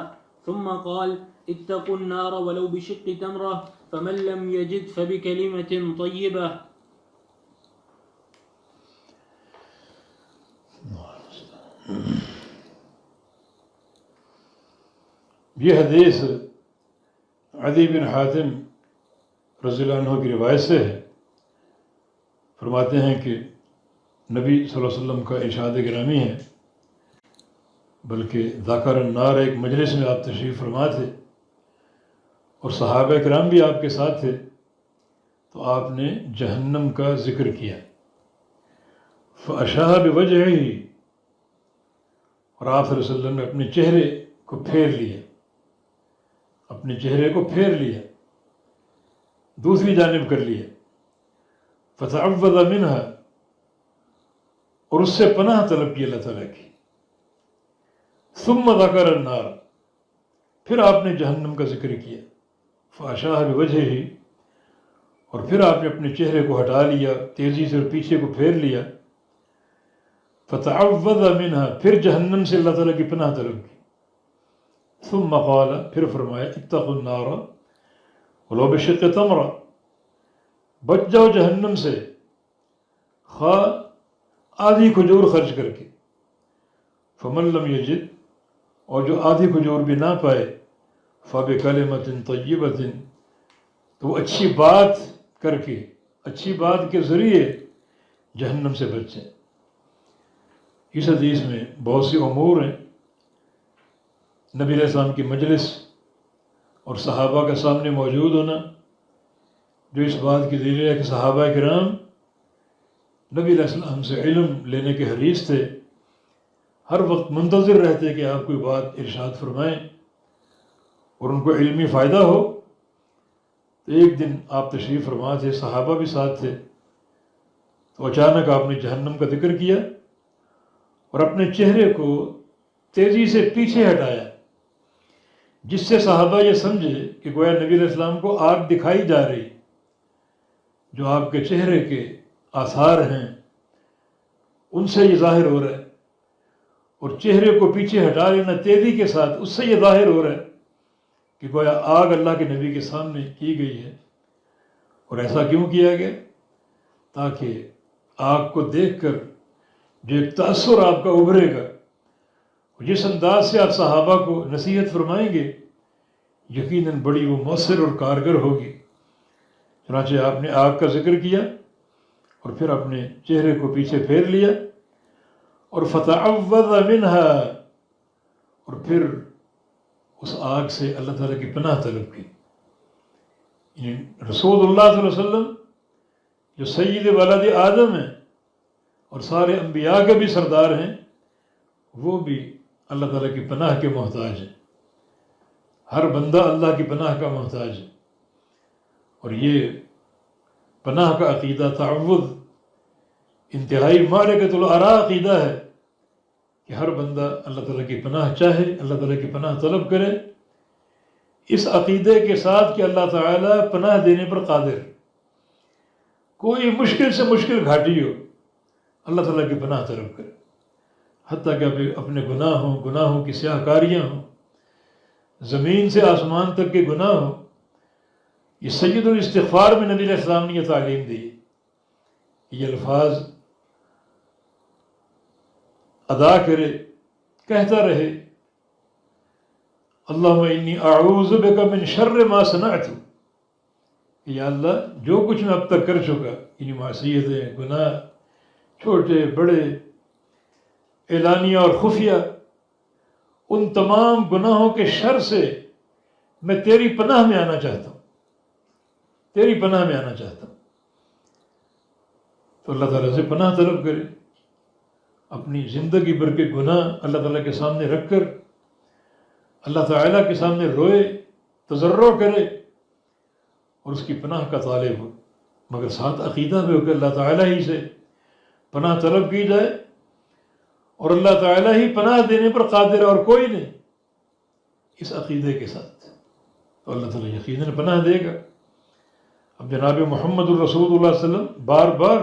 ثم قال اتقوا النار ولو بشق تمرة، فمن لم يجد فبكلمة طيبة. یہ حدیث عدی بن حاتم رضی اللہ عنہ کی روایت سے ہے. فرماتے ہیں کہ نبی صلی اللہ علیہ وسلم کا ارشاد گرامی ہے، بلکہ ذکر النار ایک مجلس میں آپ تشریف فرما تھے اور صحابہ کرام بھی آپ کے ساتھ تھے، تو آپ نے جہنم کا ذکر کیا. فأشاح بوجہہ، اور آپ صلی اللہ علیہ وسلم نے اپنے چہرے کو پھیر لیا، اپنے چہرے کو پھیر لیا، دوسری جانب کر لیا. فتعوذ منها، اور اس سے پناہ طلب کی اللہ تعالیٰ کی. ثم ذکر النار، پھر آپ نے جہنم کا ذکر کیا. فأشاح بوجہہ، اور پھر آپ نے اپنے چہرے کو ہٹا لیا، تیزی سے اور پیچھے کو پھیر لیا. فتعوذ منها، پھر جہنم سے اللہ تعالیٰ کی پناہ طلب کی. ثم قال، پھر فرمایا اتقوا النار ولو بشق تمرہ، بچ جاؤ جہنم سے خواہ آدھی کھجور خرچ کر کے. فمن لم یجد، اور جو آدھی کھجور بھی نہ پائے، فبکلمۃ طیبۃ، تو وہ اچھی بات کر کے، اچھی بات کے ذریعے جہنم سے بچیں. اس حدیث میں بہت سی امور ہیں، نبی علیہ السلام کی مجلس اور صحابہ کا سامنے موجود ہونا، جو اس بات کی دلیل ہے کہ صحابہ کرام نبی علیہ السلام سے علم لینے کے حریص تھے، ہر وقت منتظر رہتے کہ آپ کوئی بات ارشاد فرمائیں اور ان کو علمی فائدہ ہو۔ تو ایک دن آپ تشریف فرما تھے، صحابہ بھی ساتھ تھے، تو اچانک آپ نے جہنم کا ذکر کیا اور اپنے چہرے کو تیزی سے پیچھے ہٹایا، جس سے صحابہ یہ سمجھے کہ گویا نبی علیہ السلام کو آگ دکھائی جا رہی، جو آپ کے چہرے کے آثار ہیں ان سے یہ ظاہر ہو رہا ہے، اور چہرے کو پیچھے ہٹا لینا تیزی کے ساتھ اس سے یہ ظاہر ہو رہا ہے کہ گویا آگ اللہ کے نبی کے سامنے کی گئی ہے۔ اور ایسا کیوں کیا گیا؟ تاکہ آگ کو دیکھ کر جو ایک تأثر آپ کا ابھرے گا، جس انداز سے آپ صحابہ کو نصیحت فرمائیں گے، یقیناً بڑی وہ مؤثر اور کارگر ہوگی۔ چنانچہ آپ نے آگ کا ذکر کیا اور پھر اپنے چہرے کو پیچھے پھیر لیا اور فتعوذ منہا، اور پھر اس آگ سے اللہ تعالیٰ کی پناہ طلب کی۔ رسول اللہ صلی اللہ علیہ وسلم جو سید ولد آدم ہیں اور سارے انبیاء کے بھی سردار ہیں، وہ بھی اللہ تعالیٰ کی پناہ کے محتاج ہیں۔ ہر بندہ اللہ کی پناہ کا محتاج ہے، اور یہ پناہ کا عقیدہ تعوذ انتہائی معرکۃ الآراء عقیدہ ہے کہ ہر بندہ اللہ تعالیٰ کی پناہ چاہے، اللہ تعالیٰ کی پناہ طلب کرے، اس عقیدے کے ساتھ کہ اللہ تعالیٰ پناہ دینے پر قادر، کوئی مشکل سے مشکل گھاٹی ہو اللہ تعالیٰ کی پناہ طلب کرے، حتیٰ کہ اپنے گناہوں کی سیاہ کاریاں ہوں، زمین سے آسمان تک کے گناہ ہوں۔ یہ سید الاستغفار میں نبی علیہ السلام نے یہ تعلیم دی، یہ الفاظ ادا کرے، کہتا رہے اللہم انی اعوذ بک من شر ما صنعت، یا اللہ جو کچھ میں اب تک کر چکا، یعنی معصیتیں، گناہ چھوٹے بڑے، اعلانیہ اور خفیہ، ان تمام گناہوں کے شر سے میں تیری پناہ میں آنا چاہتا ہوں، تیری پناہ میں آنا چاہتا ہوں۔ تو اللہ تعالیٰ سے پناہ طلب کرے، اپنی زندگی بھر کے گناہ اللہ تعالیٰ کے سامنے رکھ کر اللہ تعالیٰ کے سامنے روئے، تضرع کرے اور اس کی پناہ کا طالب ہو، مگر ساتھ عقیدہ بھی ہو کہ اللہ تعالیٰ ہی سے پناہ طلب کی جائے اور اللہ تعالیٰ ہی پناہ دینے پر قادر ہے اور کوئی نہیں۔ اس عقیدے کے ساتھ تو اللہ تعالیٰ یقیناً پناہ دے گا۔ اب جناب محمد الرسول اللہ صلی اللہ علیہ وسلم بار بار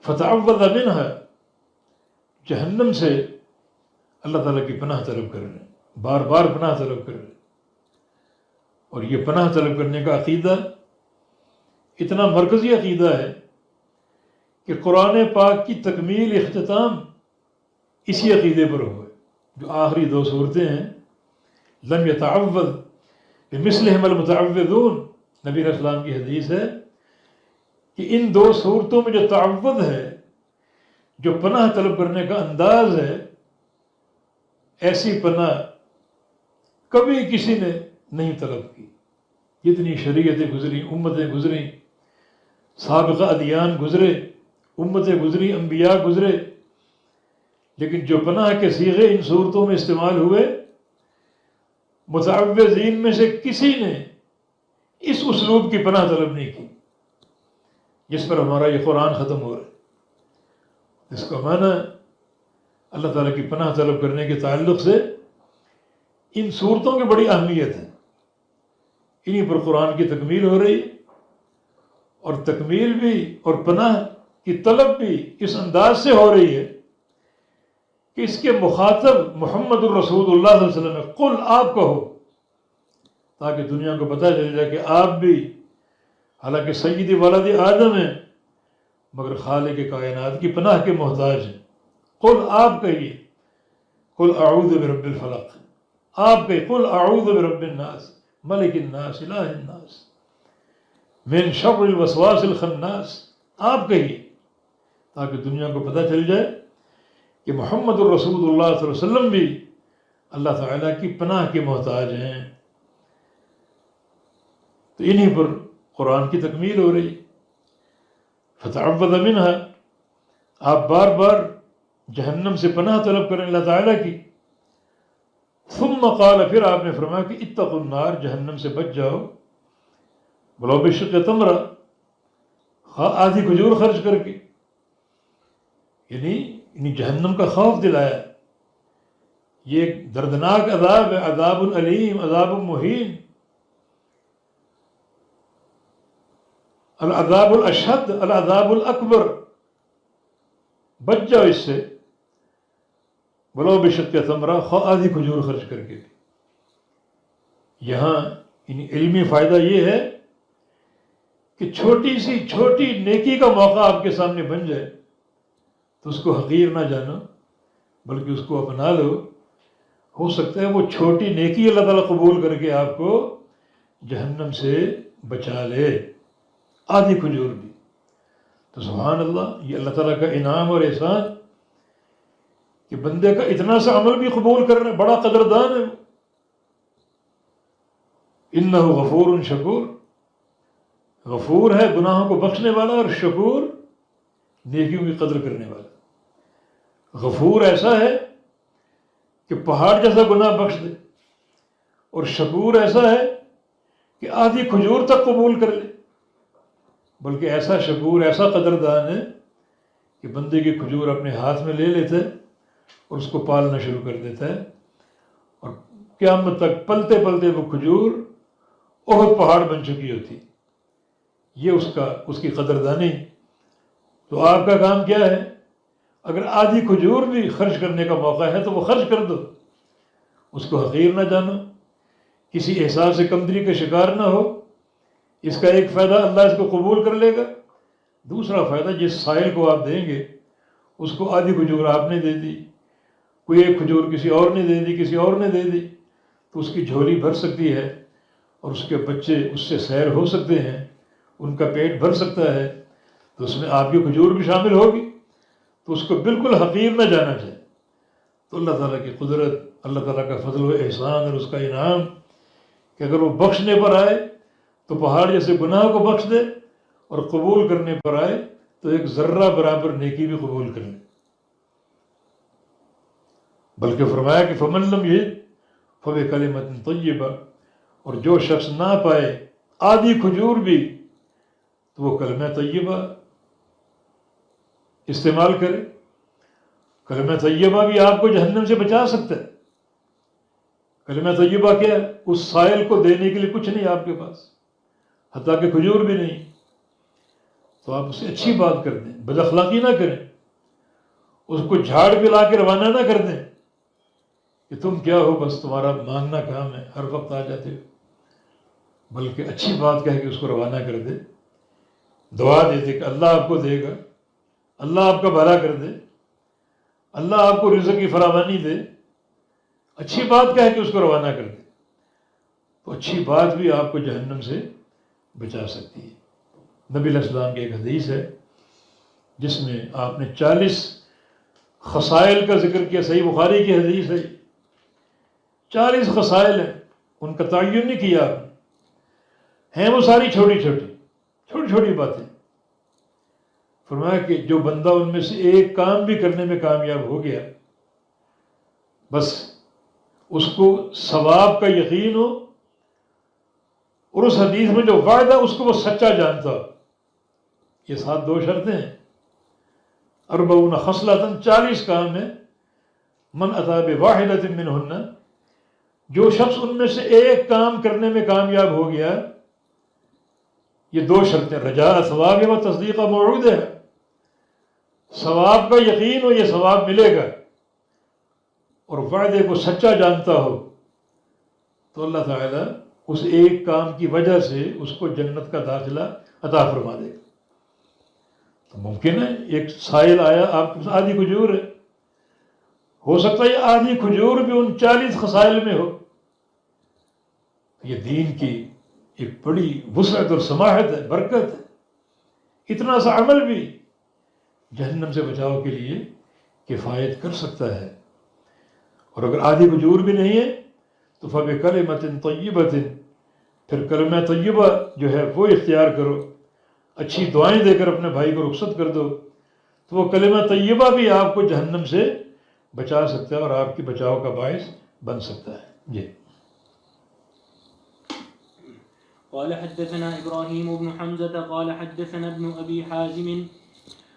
فتعوذ منہا، جہنم سے اللہ تعالیٰ کی پناہ طلب کر رہے ہیں، بار بار پناہ طلب کر رہے ہیں، اور یہ پناہ طلب کرنے کا عقیدہ اتنا مرکزی عقیدہ ہے کہ قرآن پاک کی تکمیل اختتام اسی عقیدے پر ہوئے۔ جو آخری دو صورتیں ہیں، لم یتعوذ بمثلہم المتعوذون، نبی علیہ السلام کی حدیث ہے کہ ان دو صورتوں میں جو تعوذ ہے، جو پناہ طلب کرنے کا انداز ہے، ایسی پناہ کبھی کسی نے نہیں طلب کی۔ جتنی شریعتیں گزری، امتیں گزری، سابقہ ادیان گزرے، امتیں گزری، انبیاء گزرے، لیکن جو پناہ کے صیغے ان صورتوں میں استعمال ہوئے، متعوذین میں سے کسی نے اس اسلوب کی پناہ طلب نہیں کی جس پر ہمارا یہ قرآن ختم ہو رہا ہے۔ اس کا معنی اللہ تعالیٰ کی پناہ طلب کرنے کے تعلق سے ان صورتوں کی بڑی اہمیت ہے، انہی پر قرآن کی تکمیل ہو رہی ہے، اور تکمیل بھی اور پناہ کی طلب بھی اس انداز سے ہو رہی ہے کہ اس کے مخاطب محمد الرسول اللہ صلی اللہ علیہ وسلم ہے، قل آپ کہو، تاکہ دنیا کو پتہ چل جائے کہ آپ بھی حالانکہ سید ولد آدم ہیں مگر خالق کائنات کی پناہ کے محتاج ہیں۔ قل آپ کہیے، قل اعوذ برب الفلق، آپ کہیے قل اعوذ برب الناس ملک الناس الہ الناس من شر الوسواس الخناس، آپ کہیے، تاکہ دنیا کو پتہ چل جائے کہ محمد الرسول اللہ صلی اللہ علیہ وسلم بھی اللہ تعالیٰ کی پناہ کے محتاج ہیں. تو انہی پر قرآن کی تکمیل ہو رہی. فتعوذ منہا، آپ بار بار جہنم سے پناہ طلب کریں اللہ تعالیٰ کی. ثم قال، پھر آپ نے فرمایا کہ اتقوا النار، جہنم سے بچ جاؤ، ولو بشق تمرہ، آدھی کھجور خرچ کر کے. یعنی جہنم کا خوف دلایا. یہ ایک دردناک عذاب ہے، عذاب علیم، عذاب مہین، العذاب الاشد، العذاب الاکبر. بچ جاؤ اس سے، ولو بشق تمرہ، آدھی کھجور خرچ کر کے. یہاں علمی فائدہ یہ ہے کہ چھوٹی سی چھوٹی نیکی کا موقع آپ کے سامنے بن جائے تو اس کو حقیر نہ جانو، بلکہ اس کو اپنا لو. ہو سکتا ہے وہ چھوٹی نیکی اللہ تعالیٰ قبول کر کے آپ کو جہنم سے بچا لے، آدھی کھجور بھی. تو سبحان اللہ، یہ اللہ تعالیٰ کا انعام اور احسان کہ بندے کا اتنا سا عمل بھی قبول کرنا، بڑا قدردان ہے. انہ غفور شکور، غفور ہے گناہوں کو بخشنے والا، اور شکور نیکیوں کی قدر کرنے والا. غفور ایسا ہے کہ پہاڑ جیسا گناہ بخش دے، اور شکور ایسا ہے کہ آدھی کھجور تک قبول کر لے. بلکہ ایسا شکور، ایسا قدردان ہے کہ بندے کی کھجور اپنے ہاتھ میں لے لیتا ہے اور اس کو پالنا شروع کر دیتا ہے، اور قیامت تک پلتے پلتے وہ کھجور احد پہاڑ بن چکی ہوتی. یہ اس کی قدردانی. تو آپ کا کام کیا ہے؟ اگر آدھی کھجور بھی خرچ کرنے کا موقع ہے تو وہ خرچ کر دو، اس کو حقیر نہ جانو، کسی احساس کمتری کا شکار نہ ہو. اس کا ایک فائدہ، اللہ اس کو قبول کر لے گا. دوسرا فائدہ، جس سائل کو آپ دیں گے اس کو آدھی کھجور آپ نے دے دی، کوئی ایک کھجور کسی اور نے دے دی، کسی اور نے دے دی، تو اس کی جھولی بھر سکتی ہے، اور اس کے بچے اس سے سیر ہو سکتے ہیں، ان کا پیٹ بھر سکتا ہے. تو اس میں آپ کی کھجور بھی شامل ہوگی. تو اس کو بالکل حقیر نہ جانا چاہے. تو اللہ تعالیٰ کی قدرت، اللہ تعالیٰ کا فضل و احسان اور اس کا انعام کہ اگر وہ بخشنے پر آئے تو پہاڑ جیسے گناہ کو بخش دے، اور قبول کرنے پر آئے تو ایک ذرہ برابر نیکی بھی قبول کر لے. بلکہ فرمایا کہ فمن لم یجد فبکلمۃ طیبہ، اور جو شخص نہ پائے آدھی کھجور بھی تو وہ کلمہ طیبہ استعمال کرے. کلمہ طیبہ بھی آپ کو جہنم سے بچا سکتا ہے. کلمہ طیبہ کیا ہے؟ اس سائل کو دینے کے لیے کچھ نہیں آپ کے پاس، حتیٰ کہ کھجور بھی نہیں. تو آپ اسے اچھی بات کر دیں، بد اخلاقی نہ کریں، اس کو جھاڑ پلا کے روانہ نہ کر دیں کہ تم کیا ہو، بس تمہارا مانگنا کام ہے، ہر وقت آ جاتے ہو. بلکہ اچھی بات کہہ کے اس کو روانہ کر دے، دعا دے دے کہ اللہ آپ کو دے گا، اللہ آپ کا بھلا کر دے، اللہ آپ کو رزق کی فراوانی دے. اچھی بات کہہ کے اس کو روانہ کر دے. تو اچھی بات بھی آپ کو جہنم سے بچا سکتی ہے. نبی علیہ السلام کی ایک حدیث ہے جس میں آپ نے 40 خصائل کا ذکر کیا. صحیح بخاری کی حدیث ہے. 40 خصائل ہیں، ان کا تعین نہیں کیا آپ نے، ہیں وہ ساری چھوٹی چھوٹی باتیں. فرمایا کہ جو بندہ ان میں سے ایک کام بھی کرنے میں کامیاب ہو گیا، بس اس کو ثواب کا یقین ہو، اور اس حدیث میں جو وعدہ اس کو وہ سچا جانتا ہو. یہ 2 شرطیں ہیں. 40 خصلۃ، 40 کام ہیں. من اتی بواحدۃ منہن، جو شخص ان میں سے ایک کام کرنے میں کامیاب ہو گیا. یہ 2 شرطیں، رجاء ثواب و تصدیق موعود ہے. ثواب کا یقین ہو، یہ ثواب ملے گا، اور وعدے کو سچا جانتا ہو، تو اللہ تعالیٰ اس ایک کام کی وجہ سے اس کو جنت کا داخلہ عطا فرما دے گا. تو ممکن ہے ایک سائل آیا، آپ کے پاس آدھی کھجور ہے، ہو سکتا ہے یہ آدھی کھجور بھی ان 40 خصائل میں ہو. یہ دین کی ایک بڑی وسعت اور سماحت ہے، برکت ہے. اتنا سا عمل بھی جہنم سے بچاؤ کے لیے کفایت کر سکتا ہے. اور اگر آدھی کھجور بھی نہیں ہے تو فَبِكَلِمَةٍ طَيِّبَةٍ، پھر کلمہ طیبہ جو ہے وہ اختیار کرو، اچھی دعائیں دے کر اپنے بھائی کو رخصت کر دو، تو وہ کلمہ طیبہ بھی آپ کو جہنم سے بچا سکتا ہے اور آپ کی بچاؤ کا باعث بن سکتا ہے. جی. قال حدثنا إبراهيم بن حمزة قال حدثنا ابن أبي حازم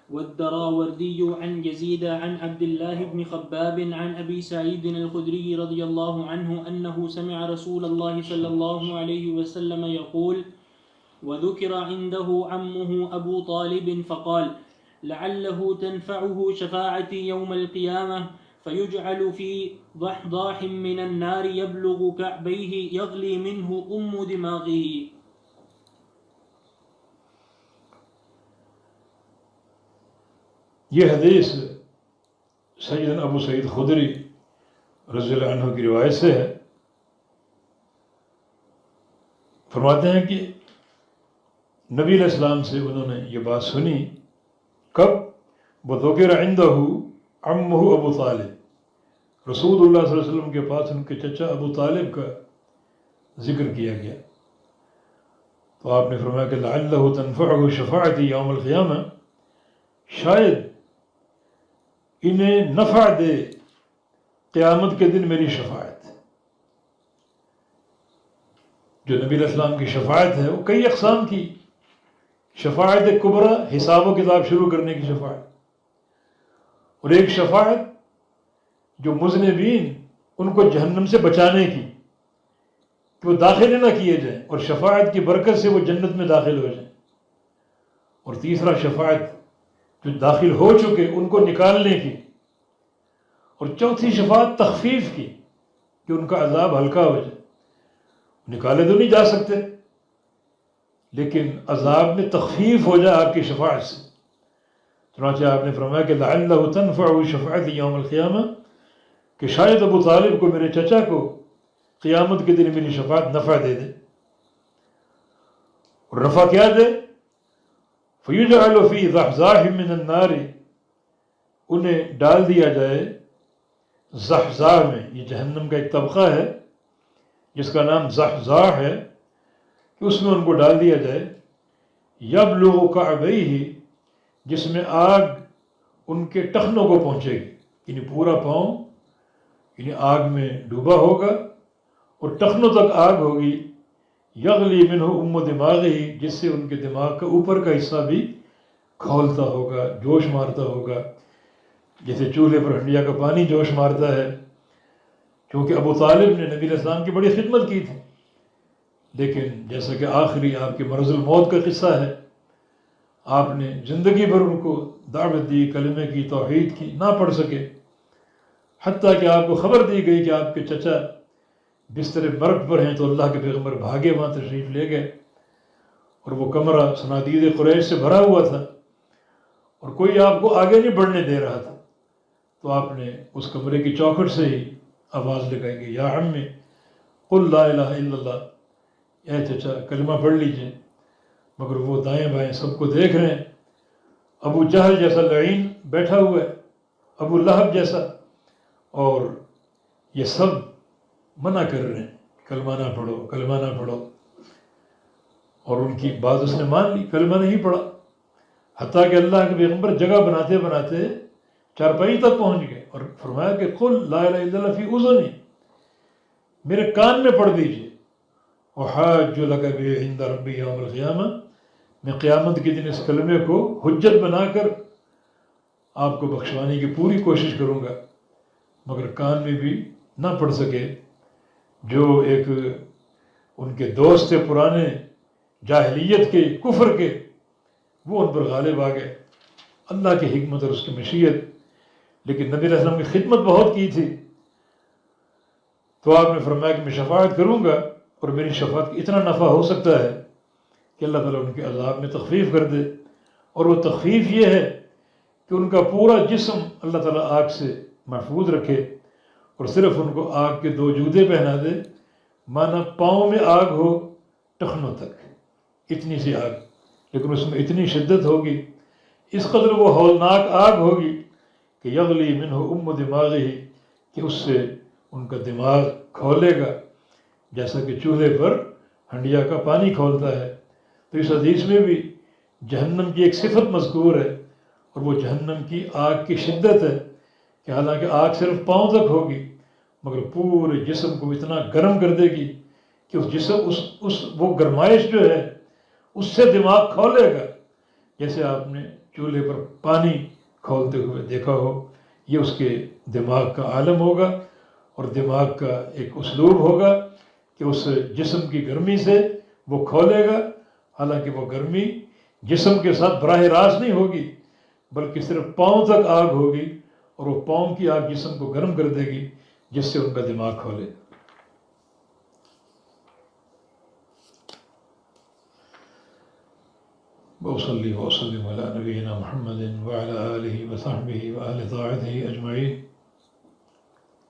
والدراوردي عن يزيد عن عبد الله بن خباب عن أبي سعيد الخدري رضي الله عنه أنه سمع رسول الله صلى الله عليه وسلم يقول: وذكر عنده عمه أبو طالب فقال: لعله تنفعه شفاعتي يوم القيامة، فيجعل في ضحضاح من النار يبلغ كعبيه يغلي منه دماغه. یہ حدیث سیدنا ابو سعید خدری رضی اللہ عنہ کی روایت سے ہے. فرماتے ہیں کہ نبی علیہ السلام سے انہوں نے یہ بات سنی. کب؟ وذکر عنده عمه ابو طالب، رسول اللہ صلی اللہ علیہ وسلم کے پاس ان کے چچا ابو طالب کا ذکر کیا گیا. تو آپ نے فرمایا کہ لعلہ تنفعه شفاعتی یوم القیامہ، شاید انہیں نفع دے قیامت کے دن میری شفاعت. جو نبی علیہ السلام کی شفاعت ہے وہ کئی اقسام کی. شفاعت کبریٰ، حساب و کتاب شروع کرنے کی شفاعت، اور ایک شفاعت جو مذنبین ان کو جہنم سے بچانے کی، کہ وہ داخل نہ کیے جائیں اور شفاعت کی برکت سے وہ جنت میں داخل ہو جائیں. اور تیسرا شفاعت جو داخل ہو چکے ان کو نکالنے کی. اور چوتھی شفاعت تخفیف کی، کہ ان کا عذاب ہلکا ہو جائے. نکالے تو نہیں جا سکتے، لیکن عذاب میں تخفیف ہو جائے آپ کی شفاعت سے. چنانچہ آپ نے فرمایا کہ لعلہ تنفعہ شفاعتی یوم القیامہ، کہ شاید ابو طالب کو، میرے چچا کو، قیامت کے دن میری شفاعت نفع دے دے. اور نفع کیا دے؟ فَيُجْعَلُ فِي ضَحْضَاحٍ مِّنَ النَّارِ، انہیں ڈال دیا جائے ضحضاح میں. یہ جہنم کا ایک طبقہ ہے جس کا نام ضحضاح ہے، کہ اس میں ان کو ڈال دیا جائے. یبلغ کعبیہ، جس میں آگ ان کے ٹخنوں کو پہنچے گی، یعنی پورا پاؤں یعنی آگ میں ڈوبا ہوگا اور ٹخنوں تک آگ ہوگی. یغلی منہ دماغہ، جس سے ان کے دماغ کا اوپر کا حصہ بھی کھولتا ہوگا، جوش مارتا ہوگا، جیسے چولہے پر ہنڈیا کا پانی جوش مارتا ہے. کیونکہ ابو طالب نے نبی علیہ السلام کی بڑی خدمت کی تھی، لیکن جیسا کہ آخری آپ کے مرض الموت کا قصہ ہے، آپ نے زندگی بھر ان کو دعوت دی، کلمے کی، توحید کی، نہ پڑھ سکے. حتیٰ کہ آپ کو خبر دی گئی کہ آپ کے چچا بستر مرگ پر ہیں، تو اللہ کے پیغمبر بھاگے وہاں تشریف لے گئے. اور وہ کمرہ صنادید قریش سے بھرا ہوا تھا اور کوئی آپ کو آگے نہیں بڑھنے دے رہا تھا. تو آپ نے اس کمرے کی چوکھٹ سے ہی آواز لگائی کہ یا عمی قل لا الہ الا اللہ، اے چچا کلمہ پڑھ لیجئے. مگر وہ دائیں بائیں سب کو دیکھ رہے ہیں. ابو جہل جیسا لعین بیٹھا ہوا ہے، ابو لہب جیسا، اور یہ سب منع کر رہے ہیں کلمہ نہ پڑھو، کلمہ نہ پڑھو. اور ان کی بات اس نے مان لی، کلمہ نہیں پڑھا. حتیٰ کہ اللہ کے پیغمبر جگہ بناتے بناتے چارپائی تک پہنچ گئے اور فرمایا کہ قل لا الہ الا اللہ فی اذنی، میرے کان میں پڑھ دیجئے. وحاج لک بہ عند ربی یوم القیامہ، میں قیامت کے دن اس کلمے کو حجت بنا کر آپ کو بخشوانے کی پوری کوشش کروں گا. مگر کان میں بھی نہ پڑھ سکے. جو ایک ان کے دوست تھے پرانے جاہلیت کے، کفر کے، وہ ان پر غالب آ گئے. اللہ کی حکمت اور اس کی مشیت. لیکن نبی علیہ السلام کی خدمت بہت کی تھی، تو آپ نے فرمایا کہ میں شفاعت کروں گا، اور میری شفاعت کا اتنا نفع ہو سکتا ہے کہ اللہ تعالیٰ ان کے عذاب میں تخفیف کر دے. اور وہ تخفیف یہ ہے کہ ان کا پورا جسم اللہ تعالیٰ آگ سے محفوظ رکھے، اور صرف ان کو آگ کے 2 جوتے پہنا دے، مانا پاؤں میں آگ ہو ٹخنوں تک، اتنی سی آگ، لیکن اس میں اتنی شدت ہوگی، اس قدر وہ ہولناک آگ ہوگی کہ یغلی منہ دماغہ، کہ اس سے ان کا دماغ کھولے گا جیسا کہ چولہے پر ہنڈیا کا پانی کھولتا ہے۔ تو اس حدیث میں بھی جہنم کی ایک صفت مذکور ہے، اور وہ جہنم کی آگ کی شدت ہے کہ حالانکہ آگ صرف پاؤں تک ہوگی مگر پورے جسم کو اتنا گرم کر دے گی کہ اس جسم وہ گرمائش جو ہے اس سے دماغ کھولے گا، جیسے آپ نے چولہے پر پانی کھولتے ہوئے دیکھا ہو۔ یہ اس کے دماغ کا عالم ہوگا، اور دماغ کا ایک اسلوب ہوگا کہ اس جسم کی گرمی سے وہ کھولے گا، حالانکہ وہ گرمی جسم کے ساتھ براہ راست نہیں ہوگی بلکہ صرف پاؤں تک آگ ہوگی، اور وہ پاؤں کی آگ جسم کو گرم کر دے گی جس سے ان کا دماغ کھولے۔ وصلی وسلم علی نبینا محمد وعلی آلہ وصحبہ وآل طاعتہ اجمعین۔